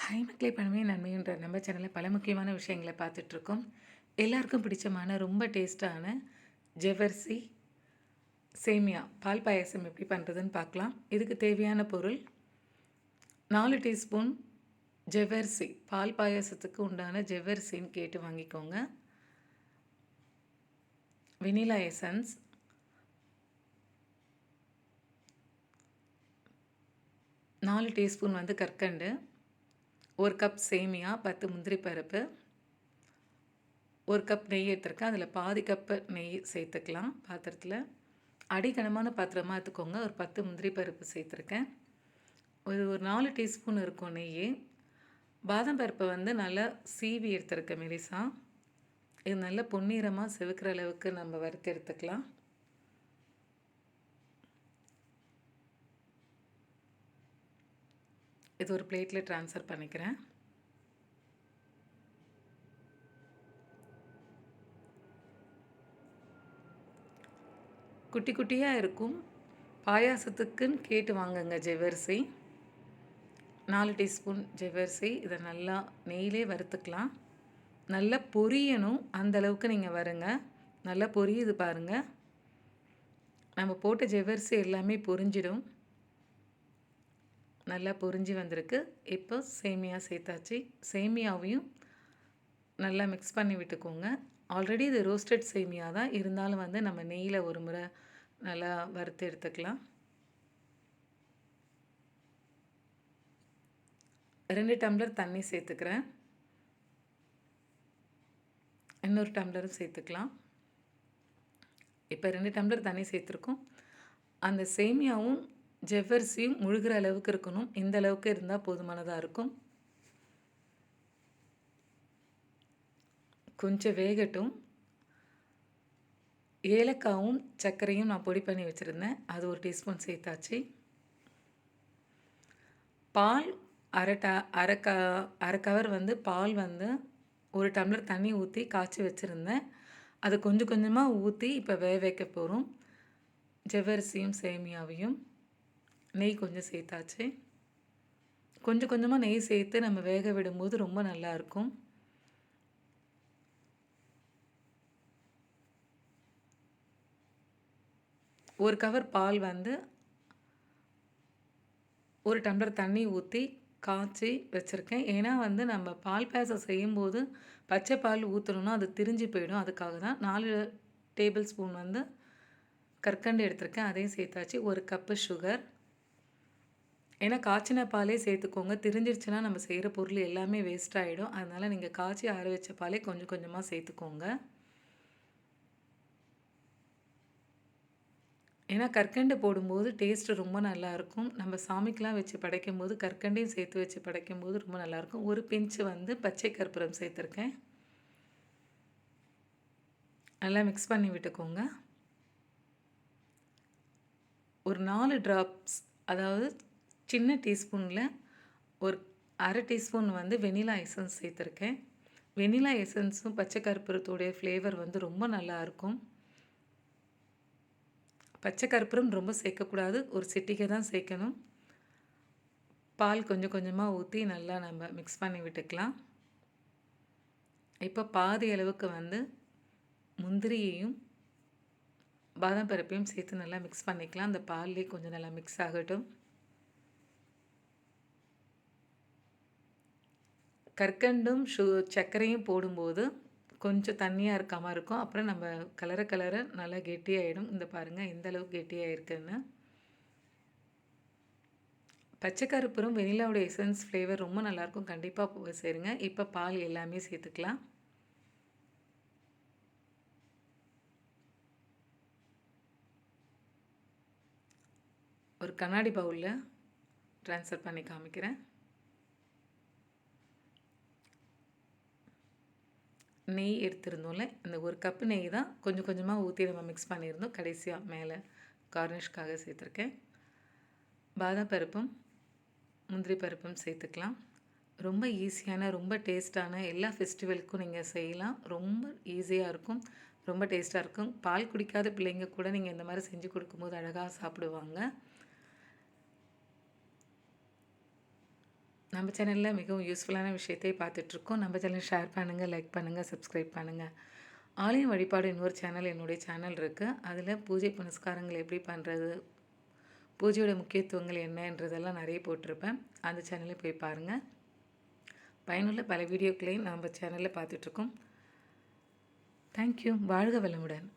High மக்களே பணமே நன்மைன்ற நம்ம சேனலில் பல முக்கியமான விஷயங்களை பார்த்துட்ருக்கோம். எல்லாருக்கும் பிடிச்சமான ரொம்ப டேஸ்ட்டான ஜவ்வரிசி சேமியா பால் பாயாசம் எப்படி பண்ணுறதுன்னு பார்க்கலாம். இதுக்கு தேவையான பொருள் 4 டீஸ்பூன் ஜவ்வரிசி. பால் பாயாசத்துக்கு உண்டான ஜவ்வரிசின்னு கேட்டு வாங்கிக்கோங்க. வெனிலா எசன்ஸ், நாலு டீஸ்பூன் வந்து கற்கண்டு, 1 கப் சேமியா, 10 முந்திரி பருப்பு, 1 கப் நெய் எடுத்துருக்கேன். அதில் பாதி கப்பு நெய் சேர்த்துக்கலாம். பாத்திரத்தில் அடிகனமான பாத்திரமாக எடுத்துக்கோங்க. ஒரு 10 முந்திரி பருப்பு சேர்த்துருக்கேன். ஒரு 4 டீஸ்பூன் இருக்கும் நெய். பாதாம் பருப்பை வந்து நல்லா சீவி எடுத்துருக்கேன் மெலிசா. இது நல்லா பொன்னிறமாக செவக்கிற அளவுக்கு நம்ம வறுத்து எடுத்துக்கலாம். இது ஒரு பிளேட்டில் ட்ரான்ஸ்ஃபர் பண்ணிக்கிறேன். குட்டி குட்டியாக இருக்கும். பாயாசத்துக்குன்னு கேட்டு வாங்குங்க ஜவ்வரிசி. 4 டீஸ்பூன் ஜவ்வரிசி. இதை நல்லா நெய்யிலே வறுத்துக்கலாம். நல்லா பொரியணும், அந்தளவுக்கு நீங்கள் வருங்க. நல்லா பொரியுது பாருங்கள். நம்ம போட்ட ஜவ்வரிசி எல்லாமே பொரிஞ்சிடும். நல்லா பொரிஞ்சு வந்திருக்கு. இப்போ சேமியா சேர்த்தாச்சு. சேமியாவையும் நல்லா மிக்ஸ் பண்ணி விட்டுக்கோங்க. ஆல்ரெடி இது ரோஸ்டட் சேமியா தான், இருந்தாலும் வந்து நம்ம நெய்யில் ஒரு முறை நல்லா வறுத்து எடுத்துக்கலாம். 2 டம்ளர் தண்ணி சேர்த்துக்கிறேன். இன்னொரு டம்ளரும் சேர்த்துக்கலாம். இப்போ 2 டம்ளர் தண்ணி சேர்த்துருக்கோம். அந்த சேமியாவும் ஜவ்வரிசியும் முழுகிற அளவுக்கு இருக்கணும். இந்த அளவுக்கு இருந்தால் போதுமானதாக இருக்கும். கொஞ்சம் வேகட்டும். ஏலக்காவும் சர்க்கரையும் நான் பொடி பண்ணி வச்சுருந்தேன், அது 1 டீஸ்பூன் சேர்த்தாச்சு. பால் அரை கவர் வந்து பால் வந்து 1 டம்ளர் தண்ணி ஊற்றி காய்ச்சி வச்சுருந்தேன். அது கொஞ்சம் கொஞ்சமாக ஊற்றி இப்போ வேக வைக்க போகிறோம். ஜவ்வரிசியும் சேமியாவையும் நெய் கொஞ்சம் சேர்த்தாச்சு. கொஞ்சம் கொஞ்சமாக நெய் சேர்த்து நம்ம வேக விடும்போது ரொம்ப நல்லாயிருக்கும். ஒரு கவர் பால் வந்து 1 டம்ளர் தண்ணி ஊற்றி காய்ச்சி வச்சுருக்கேன். ஏன்னா வந்து நம்ம பால் பாயாசம் செய்யும்போது பச்சை பால் ஊற்றணுன்னா அது திரிஞ்சு போயிடும். அதுக்காக தான் 4 டேபிள் ஸ்பூன் வந்து கற்கண்டு எடுத்திருக்கேன், அதையும் சேர்த்தாச்சு. 1 கப்பு சுகர். ஏன்னா காய்ச்சின பாலே சேர்த்துக்கோங்க. திரிஞ்சிருச்சுன்னா நம்ம செய்கிற பொருள் எல்லாமே வேஸ்ட் ஆகிடும். அதனால் நீங்கள் காய்ச்சி ஆற வச்ச பாலே கொஞ்சம் கொஞ்சமாக சேர்த்துக்கோங்க. ஏன்னா கற்கண்டு போடும்போது டேஸ்ட்டு ரொம்ப நல்லாயிருக்கும். நம்ம சாமிக்கெலாம் வச்சு படைக்கும்போது கற்கண்டையும் சேர்த்து வச்சு படைக்கும்போது ரொம்ப நல்லாயிருக்கும். ஒரு பிஞ்சு வந்து பச்சை கற்பூரம் சேர்த்துருக்கேன். நல்லா மிக்ஸ் பண்ணி விட்டுக்கோங்க. ஒரு 4 ட்ராப்ஸ், அதாவது சின்ன டீஸ்பூனில் ஒரு அரை டீஸ்பூன் வந்து வெனிலா எசன்ஸ் சேர்த்துருக்கேன். வெனிலா எசன்ஸும் பச்சை கற்பூரத்தோடைய ஃப்ளேவர் வந்து ரொம்ப நல்லாயிருக்கும். பச்சை கற்பூரம் ரொம்ப சேர்க்கக்கூடாது, ஒரு சிட்டிகை தான் சேர்க்கணும். பால் கொஞ்சம் கொஞ்சமாக ஊற்றி நல்லா நம்ம மிக்ஸ் பண்ணி விட்டுக்கலாம். இப்போ பாதி அளவுக்கு வந்து முந்திரியையும் பாதாம் பருப்பையும் சேர்த்து நல்லா மிக்ஸ் பண்ணிக்கலாம். அந்த பால்லே கொஞ்சம் நல்லா மிக்ஸ் ஆகட்டும். கற்கண்டும் சர்க்கரையும் போடும்போது கொஞ்சம் தண்ணியாக இருக்காமல் இருக்கும். அப்புறம் நம்ம கலர நல்லா கெட்டியாகிடும். இந்த பாருங்கள் எந்த அளவுக்கு கெட்டியாக இருக்குன்னு. பச்சை கற்பூரம் வெனிலாவோட எசன்ஸ் ஃப்ளேவர் ரொம்ப நல்லாயிருக்கும். கண்டிப்பாக சேருங்க. இப்போ பால் எல்லாமே சேர்த்துக்கலாம். ஒரு கண்ணாடி பவுலில் ட்ரான்ஸ்ஃபர் பண்ணி காமிக்கிறேன். நெய் எடுத்திருந்தோம்ல, இந்த 1 கப்பு நெய் தான் கொஞ்சம் கொஞ்சமாக ஊற்றி நம்ம மிக்ஸ் பண்ணியிருந்தோம். கடைசியாக மேலே கார்னிஷ்காக சேர்த்துருக்கேன். பாதாம் பருப்பும் முந்திரி பருப்பும் சேர்த்துக்கலாம். ரொம்ப ஈஸியான ரொம்ப டேஸ்ட்டான எல்லா ஃபெஸ்டிவலுக்கும் நீங்கள் செய்யலாம். ரொம்ப ஈஸியாக இருக்கும், ரொம்ப டேஸ்ட்டாக இருக்கும். பால் குடிக்காத பிள்ளைங்க கூட நீங்கள் இந்த மாதிரி செஞ்சு கொடுக்கும்போது அழகாக சாப்பிடுவாங்க. நம்ம சேனலில் மிகவும் யூஸ்ஃபுல்லான விஷயத்தை பார்த்துட்ருக்கோம். நம்ம சேனல் ஷேர் பண்ணுங்கள், லைக் பண்ணுங்கள், சப்ஸ்கிரைப் பண்ணுங்கள். ஆலய வழிபாடு இன்னொரு சேனல் என்னுடைய சேனல் இருக்குது. அதில் பூஜை புனஸ்காரங்கள் எப்படி பண்ணுறது, பூஜையோட முக்கியத்துவங்கள் என்னன்றதெல்லாம் நிறைய போட்டிருப்பேன். அந்த சேனலை போய் பாருங்கள். பயனுள்ள பல வீடியோக்களையும் நம்ம சேனலில் பார்த்துட்ருக்கோம். தேங்க்யூ. வாழ்க வளமுடன்.